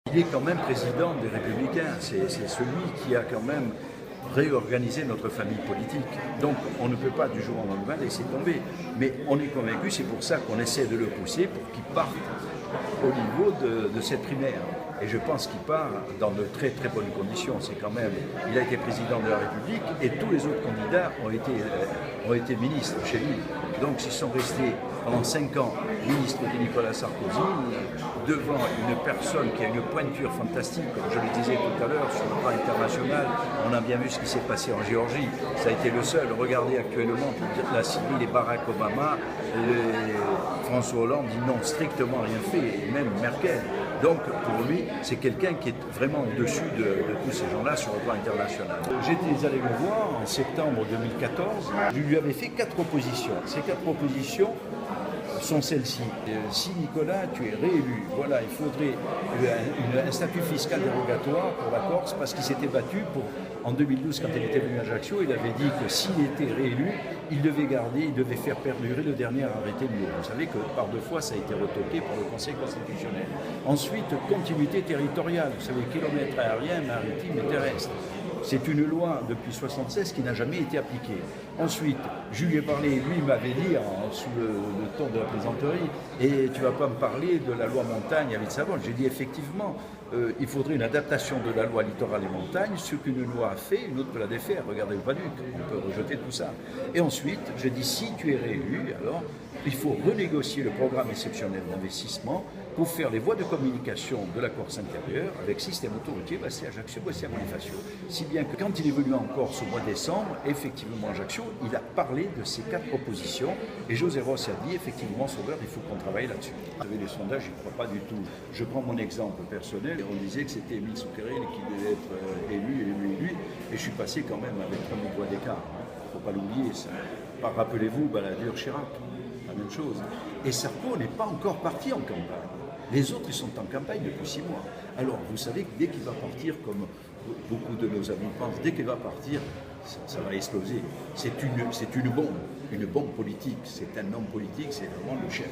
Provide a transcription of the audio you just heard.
Il est quand même président des Républicains, c'est celui qui a quand même réorganisé notre famille politique. Donc on ne peut pas du jour au lendemain laisser tomber. Mais on est convaincu, c'est pour ça qu'on essaie de le pousser pour qu'il parte au niveau de cette primaire. Et je pense qu'il part dans de très très bonnes conditions. C'est quand même, il a été président de la République et tous les autres candidats ont été ministres chez lui. Donc s'ils sont restés pendant 5 ans ministres de Nicolas Sarkozy, devant une personne qui a une pointure fantastique, comme je le disais tout à l'heure, sur le plan international, on a bien vu ce qui s'est passé en Géorgie. Ça a été le seul. Regardez actuellement, la Syrie, les Barack Obama, François Hollande, ils n'ont strictement rien fait, et même Merkel. Donc pour lui, c'est quelqu'un qui est vraiment au-dessus de tous ces gens-là sur le plan international. J'étais allé le voir en septembre 2014. Je lui avais fait 4 propositions. Ces 4 propositions sont celles-ci. Si Nicolas, tu es réélu, voilà, il faudrait un statut fiscal dérogatoire pour la Corse parce qu'il s'était battu pour, en 2012, quand il était venu à Ajaccio, il avait dit que s'il était réélu, il devait garder, il devait faire perdurer le dernier arrêté de l'eau. Vous savez que par 2 fois, ça a été retoqué par le Conseil constitutionnel. Ensuite, continuité territoriale, vous savez, kilomètres aériens, maritimes et terrestres. C'est une loi depuis 1976 qui n'a jamais été appliquée. Ensuite, je lui ai parlé, lui m'avait dit, sous le ton de la plaisanterie, et tu ne vas pas me parler de la loi montagne avec Savon. J'ai dit effectivement, il faudrait une adaptation de la loi littoral et montagne. Ce qu'une loi a fait, une autre peut la défaire. Regardez le Paduc, on peut rejeter tout ça. Et ensuite, j'ai dit, si tu es réélu, alors il faut renégocier le programme exceptionnel d'investissement pour faire les voies de communication de la Corse intérieure avec système autoroutier, c'est Ajaccio, c'est à Bonifacio. Si bien que quand il est venu en Corse au mois de décembre, effectivement Ajaccio, il a parlé de ces 4 propositions et José Ross a dit effectivement, Sauveur, il faut qu'on travaille là-dessus. Vous savez, les sondages, je ne crois pas du tout. Je prends mon exemple personnel, on disait que c'était Émile Souquerel qui devait être élu, et je suis passé quand même avec 3000 voix d'écart. Il ne faut pas l'oublier, ça. Rappelez-vous, Balladur, Chirac, la même chose. Et Sarko n'est pas encore parti en campagne. Les autres, ils sont en campagne depuis 6 mois. Alors, vous savez que dès qu'il va partir, comme beaucoup de nos amis pensent, dès qu'il va partir, ça va exploser. C'est une bombe politique. C'est un homme politique, c'est vraiment le chef.